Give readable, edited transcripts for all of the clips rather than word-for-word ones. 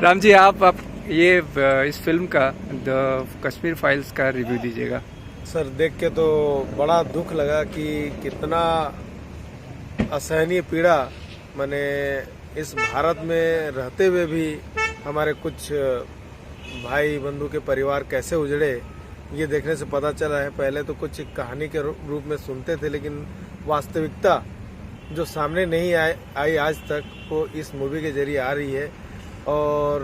राम जी, आप ये इस फिल्म का द कश्मीर फाइल्स का रिव्यू दीजिएगा। सर, देख के तो बड़ा दुख लगा कि कितना असहनीय पीड़ा मैंने इस भारत में रहते हुए भी हमारे कुछ भाई बंधु के परिवार कैसे उजड़े, ये देखने से पता चला है। पहले तो कुछ कहानी के रूप में सुनते थे, लेकिन वास्तविकता जो सामने नहीं आई आज तक, वो इस मूवी के जरिए आ रही है। और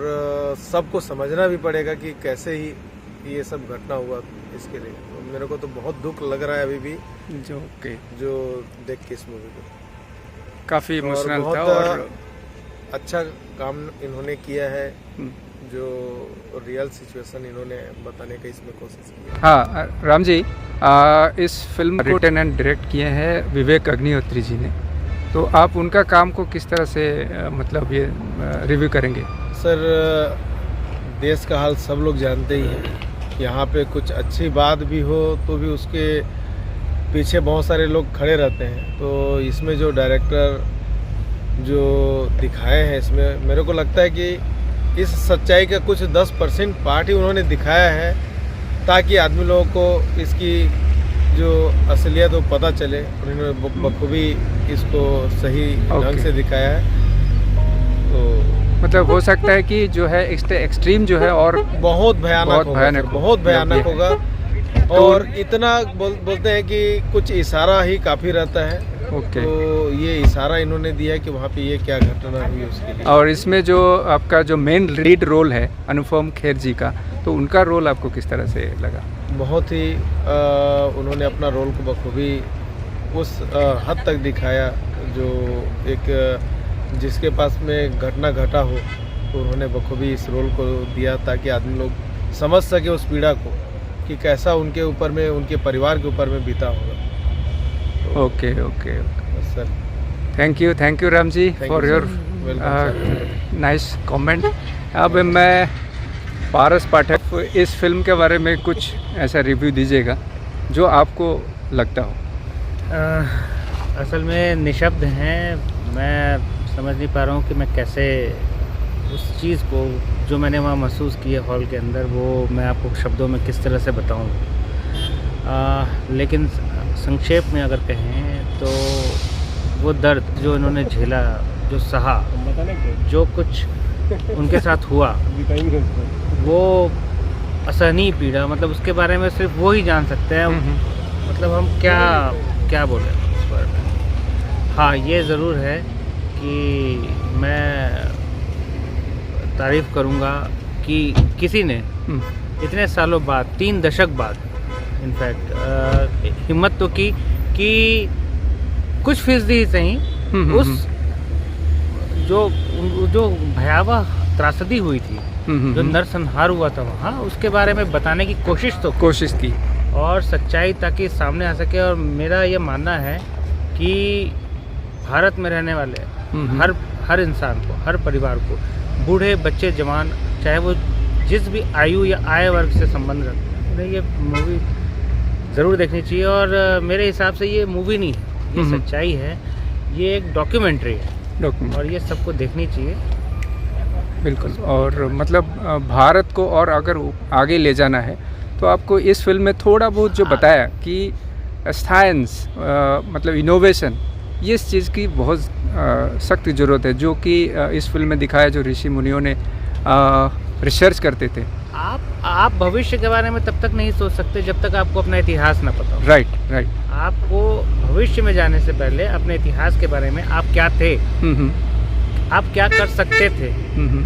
सबको समझना भी पड़ेगा कि कैसे ही ये सब घटना हुआ। इसके लिए तो मेरे को तो बहुत दुख लग रहा है अभी भी, जो देख के इस मूवी को काफी इमोशनल था और अच्छा काम इन्होंने किया है, जो रियल सिचुएशन इन्होंने बताने का इसमें कोशिश की है। हाँ राम जी, इस फिल्म को रिटन एंड डायरेक्ट किए हैं विवेक अग्निहोत्री जी ने, तो आप उनका काम को किस तरह से मतलब ये रिव्यू करेंगे? सर, देश का हाल सब लोग जानते ही हैं। यहाँ पे कुछ अच्छी बात भी हो तो भी उसके पीछे बहुत सारे लोग खड़े रहते हैं। तो इसमें जो डायरेक्टर जो दिखाए हैं, इसमें मेरे को लगता है कि इस सच्चाई का कुछ 10% पार्ट ही उन्होंने दिखाया है, ताकि आदमी लोगों को इसकी जो असलियत वो पता चले। उन्होंने बखूबी इसको सही ढंग से दिखाया है। तो मतलब हो सकता है कि जो है एक्सट्रीम जो है और बहुत भयानक होगा। और इतना बोलते हैं कि कुछ इशारा ही काफ़ी रहता है। ओके। तो ये इशारा इन्होंने दिया है कि वहाँ पे ये क्या घटना हुई उसके लिए। और इसमें जो आपका जो मेन लीड रोल है अनुपम खेर जी का, तो उनका रोल आपको किस तरह से लगा? बहुत ही उन्होंने अपना रोल को बखूबी उस हद तक दिखाया, जो एक जिसके पास में घटना घटा हो, तो उन्होंने बखूबी इस रोल को दिया ताकि आदमी लोग समझ सके उस पीड़ा को कि कैसा उनके ऊपर में, उनके परिवार के ऊपर में बीता होगा। तो okay sir, thank you Ram ji for your nice comment. अब मैं पारस पाठक, इस फिल्म के बारे में कुछ ऐसा रिव्यू दीजिएगा जो आपको लगता हो। असल में निशब्द हैं, मैं समझ नहीं पा रहा हूँ कि मैं कैसे उस चीज़ को जो मैंने वहाँ महसूस की है हॉल के अंदर, वो मैं आपको शब्दों में किस तरह से बताऊँ। लेकिन संक्षेप में अगर कहें तो वो दर्द जो इन्होंने झेला, जो सहा, जो कुछ उनके साथ हुआ, वो असहनीय पीड़ा, मतलब उसके बारे में सिर्फ वो ही जान सकते हैं। मतलब हम क्या बोलें इस बारे में। हाँ, ये ज़रूर है कि मैं तारीफ़ करूँगा कि किसी ने इतने सालों बाद, 3 दशक बाद इनफैक्ट हिम्मत तो की कि कुछ फीसदी ही सही उस जो भयावह त्रासदी हुई थी, जो नरसंहार हुआ था वहाँ, उसके बारे में बताने की कोशिश की और सच्चाई ताकि सामने आ सके। और मेरा ये मानना है कि भारत में रहने वाले हर इंसान को, हर परिवार को, बूढ़े, बच्चे, जवान, चाहे वो जिस भी आयु या आय वर्ग से संबंध रखते हैं, उन्हें ये मूवी ज़रूर देखनी चाहिए। और मेरे हिसाब से ये मूवी नहीं है, ये सच्चाई है, ये एक डॉक्यूमेंट्री है और ये सबको देखनी चाहिए। बिल्कुल। और मतलब भारत को और अगर आगे ले जाना है तो आपको इस फिल्म में थोड़ा बहुत जो बताया कि साइंस मतलब इनोवेशन, ये इस चीज़ की बहुत सख्त ज़रूरत है, जो कि इस फिल्म में दिखाया, जो ऋषि मुनियों ने रिसर्च करते थे। आप भविष्य के बारे में तब तक नहीं सोच सकते जब तक आपको अपना इतिहास ना पता हो। राइट। आपको भविष्य में जाने से पहले अपने इतिहास के बारे में, आप क्या थे, आप क्या कर सकते थे,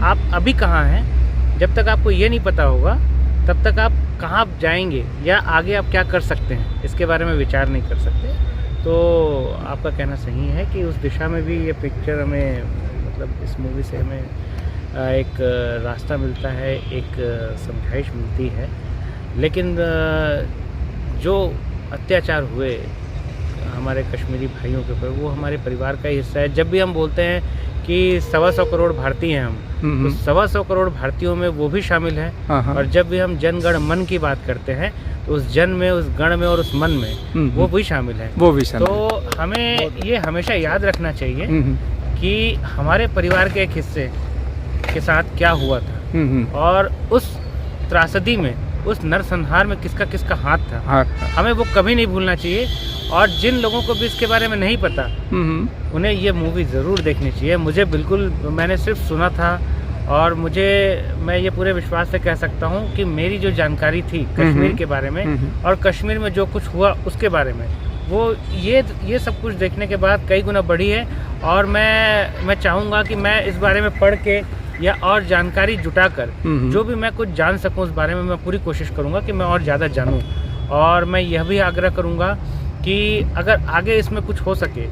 आप अभी कहाँ हैं, जब तक आपको ये नहीं पता होगा तब तक आप कहाँ जाएंगे या आगे आप क्या कर सकते हैं, इसके बारे में विचार नहीं कर सकते। तो आपका कहना सही है कि उस दिशा में भी ये पिक्चर हमें, मतलब इस मूवी से हमें एक रास्ता मिलता है, एक समझाइश मिलती है। लेकिन जो अत्याचार हुए हमारे कश्मीरी भाइयों के ऊपर, वो हमारे परिवार का ही हिस्सा है। जब भी हम बोलते हैं कि 125 करोड़ भारतीय हैं हम, तो 125 करोड़ भारतीयों में वो भी शामिल हैं। और जब भी हम जन गण मन की बात करते हैं, तो उस जन में, उस गण में और उस मन में वो भी शामिल है। तो हमें ये हमेशा याद रखना चाहिए कि हमारे परिवार के एक हिस्से के साथ क्या हुआ था और उस त्रासदी में, उस नरसंहार में किसका किसका हाथ था। हाँ, हमें वो कभी नहीं भूलना चाहिए। और जिन लोगों को भी इसके बारे में नहीं पता, उन्हें ये मूवी ज़रूर देखनी चाहिए। मुझे बिल्कुल, मैंने सिर्फ सुना था और मैं ये पूरे विश्वास से कह सकता हूँ कि मेरी जो जानकारी थी कश्मीर के बारे में और कश्मीर में जो कुछ हुआ उसके बारे में, वो ये सब कुछ देखने के बाद कई गुना बढ़ी है। और मैं चाहूँगा कि मैं इस बारे में पढ़ के या और जानकारी जुटाकर जो भी मैं कुछ जान सकूं उस बारे में मैं पूरी कोशिश करूंगा कि मैं और ज़्यादा जानूं। और मैं यह भी आग्रह करूंगा कि अगर आगे इसमें कुछ हो सके,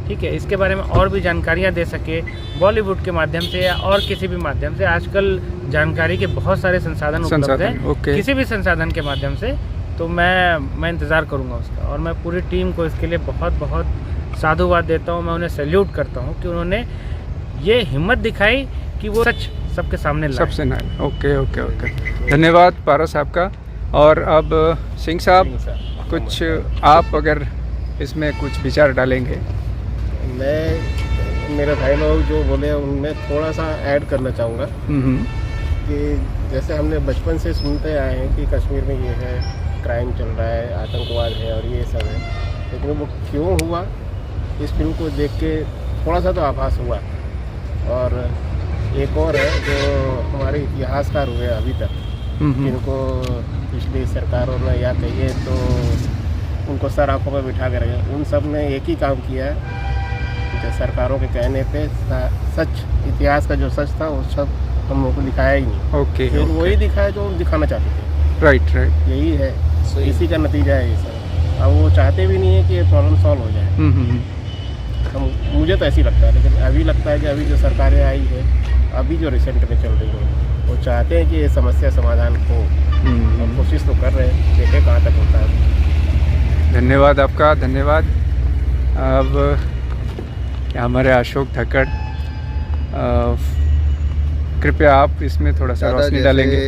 ठीक है, इसके बारे में और भी जानकारियां दे सके बॉलीवुड के माध्यम से या और किसी भी माध्यम से। आजकल जानकारी के बहुत सारे संसाधन उपलब्ध हैं, किसी भी संसाधन के माध्यम से। तो मैं इंतज़ार करूँगा उसका। और मैं पूरी टीम को इसके लिए बहुत बहुत साधुवाद देता हूँ। मैं उन्हें सैल्यूट करता हूँ कि उन्होंने ये हिम्मत दिखाई कि वो सच सबके सामने लाए। सबसे लाए। ओके। धन्यवाद पारस साहब का। और अब सिंह साहब, कुछ आप अगर इसमें कुछ विचार डालेंगे। मैं, मेरे भाई लोग जो बोले उनमें थोड़ा सा ऐड करना चाहूँगा कि जैसे हमने बचपन से सुनते आए हैं कि कश्मीर में ये है, क्राइम चल रहा है, आतंकवाद है और ये सब है, लेकिन वो क्यों हुआ, इस फिल्म को देख के थोड़ा सा तो आभास हुआ। और एक और है जो हमारे इतिहासकार हुए अभी तक, जिनको पिछली सरकारों ने या कहिए तो उनको सर आँखों पर बिठा कर रखे, उन सब ने एक ही काम किया है, जो सरकारों के कहने पे सच, इतिहास का जो सच था वो सब हम लोगों को दिखाया ही नहीं। ओके। फिर वही दिखाया जो दिखाना चाहते थे। राइट। यही है, इसी का नतीजा है ये सब। अब वो चाहते भी नहीं है कि ये प्रॉब्लम सॉल्व हो जाए। मुझे तो ऐसी लगता है, लेकिन अभी लगता है कि अभी जो सरकारें आई है, अभी जो रिसेंट में चल रही है, वो चाहते हैं कि ये समस्या समाधान हो। और कोशिश तो कर रहे हैं, देखें कहाँ तक होता है। धन्यवाद आपका, धन्यवाद। अब हमारे अशोक धक्कड़, कृपया आप इसमें थोड़ा सा रोशनी डालेंगे।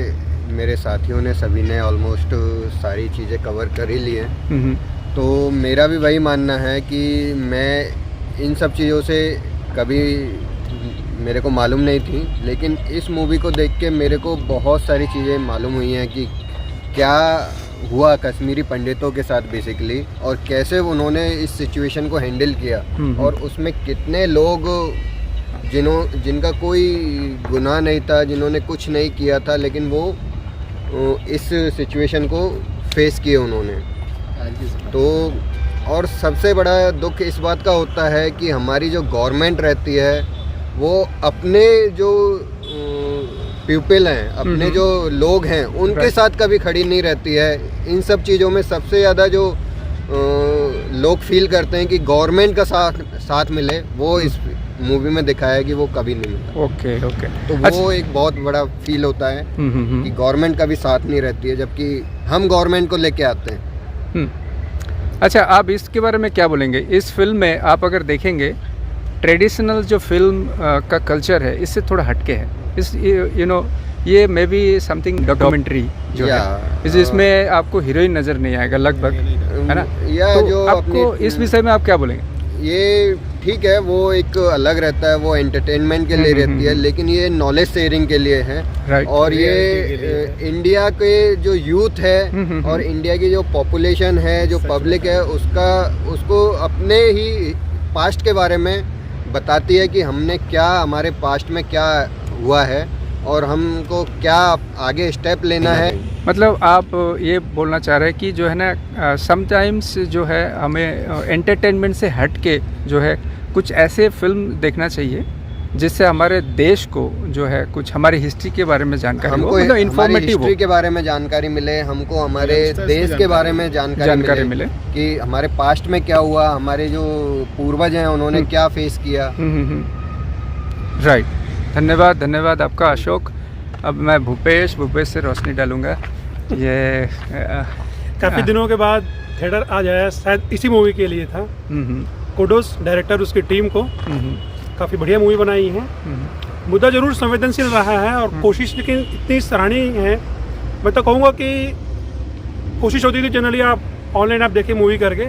मेरे साथियों ने, सभी ने ऑलमोस्ट सारी चीज़ें कवर कर ही ली हैं। तो मेरा भी वही मानना है कि मैं इन सब चीज़ों से कभी मेरे को मालूम नहीं थी, लेकिन इस मूवी को देख के मेरे को बहुत सारी चीज़ें मालूम हुई हैं कि क्या हुआ कश्मीरी पंडितों के साथ बेसिकली, और कैसे उन्होंने इस सिचुएशन को हैंडल किया, और उसमें कितने लोग जिनका कोई गुनाह नहीं था, जिन्होंने कुछ नहीं किया था, लेकिन वो इस सिचुएशन को फेस किए उन्होंने। तो और सबसे बड़ा दुख इस बात का होता है कि हमारी जो गवर्नमेंट रहती है वो अपने जो पीपल हैं, अपने जो लोग हैं, उनके साथ कभी खड़ी नहीं रहती है। इन सब चीज़ों में सबसे ज़्यादा जो लोग फील करते हैं कि गवर्नमेंट का साथ मिले, वो इस मूवी में दिखाया है कि वो कभी नहीं मिला। ओके। तो वो एक बहुत बड़ा फील होता है कि गवर्नमेंट का भी साथ नहीं रहती है, जबकि हम गवर्नमेंट को लेके आते हैं। अच्छा, आप इसके बारे में क्या बोलेंगे? इस फिल्म में आप अगर देखेंगे, ट्रेडिशनल जो फिल्म का कल्चर है इससे थोड़ा हटके है। इस ये मे बी समथिंग डॉक्यूमेंट्री जो है, इसमें आपको हीरोइन नज़र नहीं आएगा लगभग, है ना? तो जो आपको इस विषय में आप क्या बोलेंगे? ये ठीक है, वो एक अलग रहता है, वो एंटरटेनमेंट के लिए रहती है, लेकिन ये नॉलेज शेयरिंग के लिए है। और ये इंडिया के जो यूथ है और इंडिया की जो पॉपुलेशन है, जो पब्लिक है, उसको अपने ही पास्ट के बारे में बताती है कि हमने क्या, हमारे पास्ट में क्या हुआ है और हमको क्या आगे स्टेप लेना है। मतलब आप ये बोलना चाह रहे हैं कि जो है ना, समटाइम्स जो है हमें एंटरटेनमेंट से हट के जो है कुछ ऐसे फिल्म देखना चाहिए जिससे हमारे देश को जो है कुछ हमारी हिस्ट्री के बारे में जानकारी हो, मतलब इन्फॉर्मेटिव हो, हिस्ट्री के बारे में जानकारी मिले, हमको हमारे देश के बारे में जानकारी मिले कि हमारे पास्ट में क्या हुआ, हमारे जो पूर्वज हैं उन्होंने क्या फेस किया। राइट। धन्यवाद आपका अशोक। अब मैं भूपेश से रोशनी डालूंगा। ये काफ़ी दिनों के बाद थिएटर आ जाया, शायद इसी मूवी के लिए था। कुडोस डायरेक्टर, उसकी टीम को, काफ़ी बढ़िया मूवी बनाई है। मुद्दा जरूर संवेदनशील रहा है और कोशिश लेकिन इतनी सराहनीय है। मैं तो कहूँगा कि कोशिश होती थी जनरली आप ऑनलाइन आप देखें मूवी करके,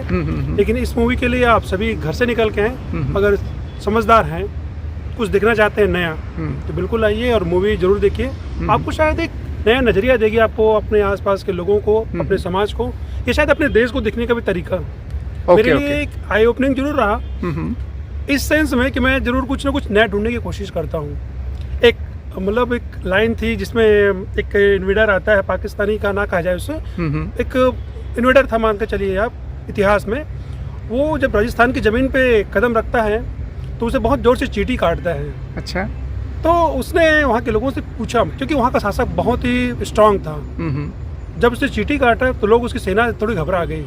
लेकिन इस मूवी के लिए आप सभी घर से निकल के हैं, अगर समझदार हैं कुछ देखना चाहते हैं नया तो बिल्कुल आइए और मूवी जरूर देखिए। आपको शायद एक नया नजरिया देगी आपको अपने आसपास के लोगों को, अपने समाज को, ये शायद अपने देश को देखने का भी तरीका मेरे लिए एक आई ओपनिंग जरूर रहा, इस सेंस में कि मैं जरूर कुछ ना कुछ नया ढूंढने की कोशिश करता हूँ। एक मतलब एक लाइन थी जिसमें एक इन्वेडर आता है, पाकिस्तानी का ना कहा जाए उससे, एक इन्वेडर था मान के चलिए आप इतिहास में, वो जब राजस्थान की ज़मीन पे कदम रखता है तो उसे बहुत ज़ोर से चींटी काटता है। अच्छा। तो उसने वहाँ के लोगों से पूछा, क्योंकि वहाँ का शासक बहुत ही स्ट्रांग था, जब उसने चींटी काटा तो लोग उसकी सेना थोड़ी घबरा गई।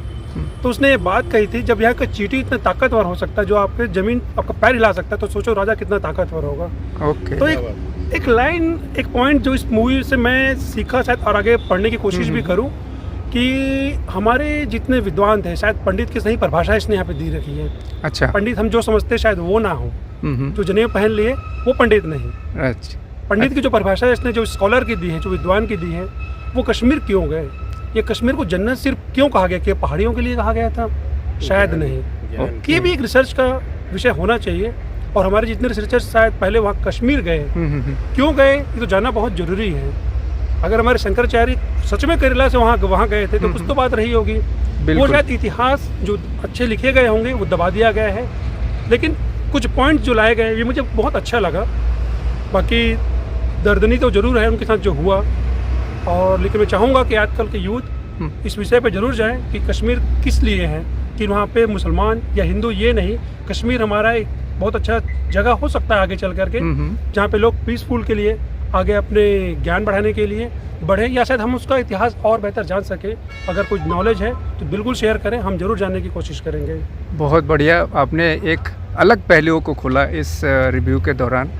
तो उसने ये बात कही थी, जब यहाँ का चींटी इतना ताकतवर हो सकता है जो आपके ज़मीन आपका पैर हिला सकता है, तो सोचो राजा कितना ताकतवर होगा। ओके। तो एक लाइन, एक पॉइंट जो इस मूवी से मैं सीखा शायद और आगे पढ़ने की कोशिश भी करूँ, कि हमारे जितने विद्वान थे, शायद पंडित की सही परिभाषा इसने यहाँ पे दी रखी है। अच्छा। पंडित हम जो समझते शायद वो ना हो, जो जनेऊ पहन लिए वो पंडित नहीं। अच्छा। पंडित की जो परिभाषा इसने जो स्कॉलर की दी है, जो विद्वान की दी है, वो कश्मीर क्यों गए, ये कश्मीर को जन्नत सिर्फ क्यों कहा गया, कि पहाड़ियों के लिए कहा गया था, शायद नहीं। ये भी एक रिसर्च का विषय होना चाहिए, और हमारे जितने रिसर्चर्स शायद पहले वहाँ कश्मीर गए, क्यों गए ये तो जानना बहुत जरूरी है। अगर हमारे शंकराचार्य सच में केरला से वहाँ गए थे तो कुछ तो बात रही होगी। वो शायद इतिहास जो अच्छे लिखे गए होंगे वो दबा दिया गया है, लेकिन कुछ पॉइंट जो लाए गए ये मुझे बहुत अच्छा लगा। बाकी दर्दनी तो ज़रूर है उनके साथ जो हुआ, और लेकिन मैं चाहूँगा कि आजकल के यूथ इस विषय पे ज़रूर जाएं कि कश्मीर किस लिए है, कि वहाँ पे मुसलमान या हिंदू ये नहीं, कश्मीर हमारा एक बहुत अच्छा जगह हो सकता है आगे चल करके, जहाँ पे लोग पीसफुल के लिए आगे अपने ज्ञान बढ़ाने के लिए बढ़े, या शायद हम उसका इतिहास और बेहतर जान सके। अगर कुछ नॉलेज है तो बिल्कुल शेयर करें, हम जरूर जानने की कोशिश करेंगे। बहुत बढ़िया, आपने एक अलग पहलुओं को खोला इस रिव्यू के दौरान,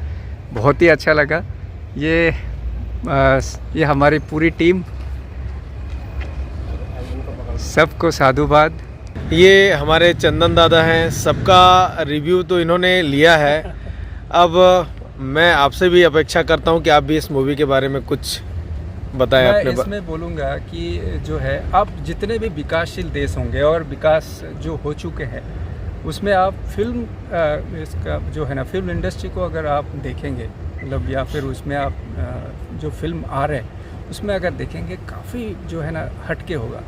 बहुत ही अच्छा लगा। ये हमारी पूरी टीम, सबको साधुवाद। ये हमारे चंदन दादा हैं, सबका रिव्यू तो इन्होंने लिया है। अब मैं आपसे भी अपेक्षा करता हूं कि आप भी इस मूवी के बारे में कुछ बताएं। मैं अपने इसमें बोलूँगा कि जो है, आप जितने भी विकासशील देश होंगे और विकास जो हो चुके हैं, उसमें आप फिल्म इसका जो है ना, फिल्म इंडस्ट्री को अगर आप देखेंगे, मतलब या फिर उसमें आप जो फिल्म आ रहे हैं उसमें अगर देखेंगे, काफ़ी जो है ना हटके होगा,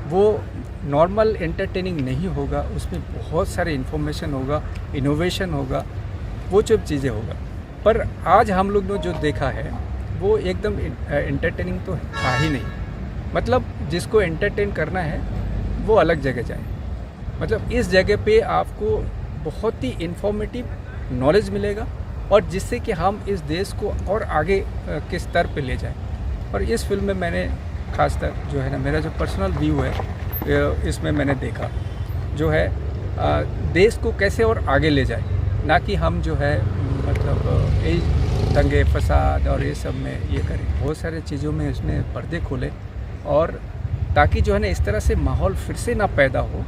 वो नॉर्मल एंटरटेनिंग नहीं होगा, उसमें बहुत सारे इन्फॉर्मेशन होगा, इनोवेशन होगा, वो सब चीज़ें होगा। पर आज हम लोग ने जो देखा है वो एकदम एंटरटेनिंग तो था ही नहीं। मतलब जिसको एंटरटेन करना है वो अलग जगह जाए, मतलब इस जगह पे आपको बहुत ही इन्फॉर्मेटिव नॉलेज मिलेगा, और जिससे कि हम इस देश को और आगे के स्तर पे ले जाएं। और इस फिल्म में मैंने खासकर जो है ना, मेरा जो पर्सनल व्यू है इसमें मैंने देखा जो है, देश को कैसे और आगे ले जाए, ना कि हम जो है मतलब यही दंगे फसाद और ये सब में ये करें। बहुत सारे चीज़ों में इसमें पर्दे खोले, और ताकि जो है ना इस तरह से माहौल फिर से ना पैदा हो,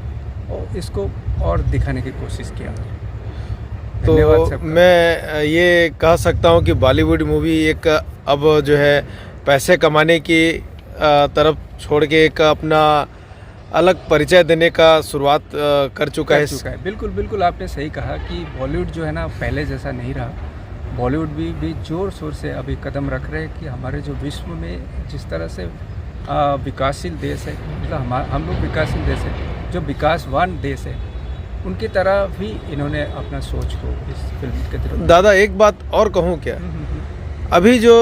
और इसको और दिखाने की कोशिश किया। तो मैं ये कह सकता हूँ कि बॉलीवुड मूवी एक अब जो है पैसे कमाने की तरफ छोड़ के एक अपना अलग परिचय देने का शुरुआत कर चुका है। बिल्कुल बिल्कुल, आपने सही कहा कि बॉलीवुड जो है ना पहले जैसा नहीं रहा। बॉलीवुड भी जोर शोर से अभी कदम रख रहे हैं कि हमारे जो विश्व में जिस तरह से विकासशील देश है, मतलब हम लोग विकासशील देश है, जो विकासवान देश है, उनकी तरह भी इन्होंने अपना सोच को इस फिल्म के तरफ। दादा एक बात और कहूँ क्या, अभी जो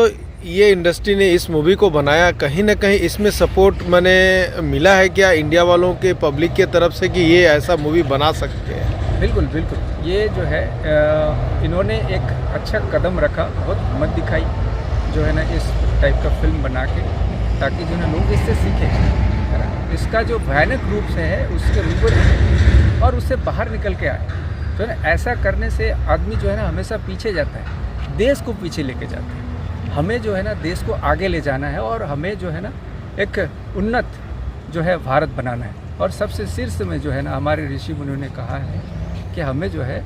ये इंडस्ट्री ने इस मूवी को बनाया, कहीं ना कहीं इसमें सपोर्ट मैंने मिला है क्या इंडिया वालों के, पब्लिक के तरफ से, कि ये ऐसा मूवी बना सकते हैं? बिल्कुल बिल्कुल, ये जो है इन्होंने एक अच्छा कदम रखा, बहुत हिम्मत दिखाई जो है ना इस टाइप का फिल्म बना के, ताकि जो है लोग इससे सीखें, है ना, इसका जो भयानक रूप से है उसके रूप और उससे बाहर निकल के आए। तो है ना, ऐसा करने से आदमी जो है ना हमेशा पीछे जाता है, देश को पीछे लेके जाता है। हमें जो है ना देश को आगे ले जाना है, और हमें जो है ना एक उन्नत जो है भारत बनाना है। और सबसे शीर्ष में जो है ना हमारे ऋषि मुनियों ने कहा है कि हमें जो है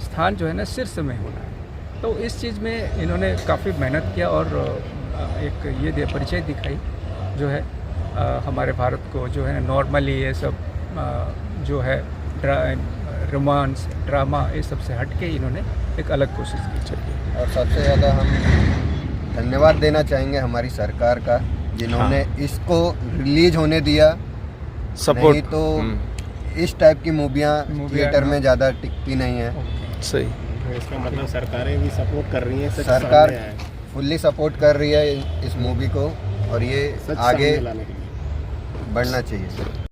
स्थान जो है ना शीर्ष में होना है। तो इस चीज़ में इन्होंने काफ़ी मेहनत किया, और एक ये परिचय दिखाई जो है हमारे भारत को, जो है नॉर्मली ये सब जो है रोमांस, ड्रामा, ये सबसे हट के इन्होंने एक अलग कोशिश की। और सबसे ज़्यादा हम धन्यवाद देना चाहेंगे हमारी सरकार का, जिन्होंने इसको रिलीज होने दिया। सपोर्ट नहीं तो इस टाइप की मूवियाँ थिएटर में ज़्यादा टिकती नहीं है। सही। इसका मतलब सरकारें भी सपोर्ट कर रही हैं, सच सरकार सामने आए, फुल्ली सपोर्ट कर रही है इस मूवी को, और ये सच आगे सामने लाने के लिए। बढ़ना चाहिए।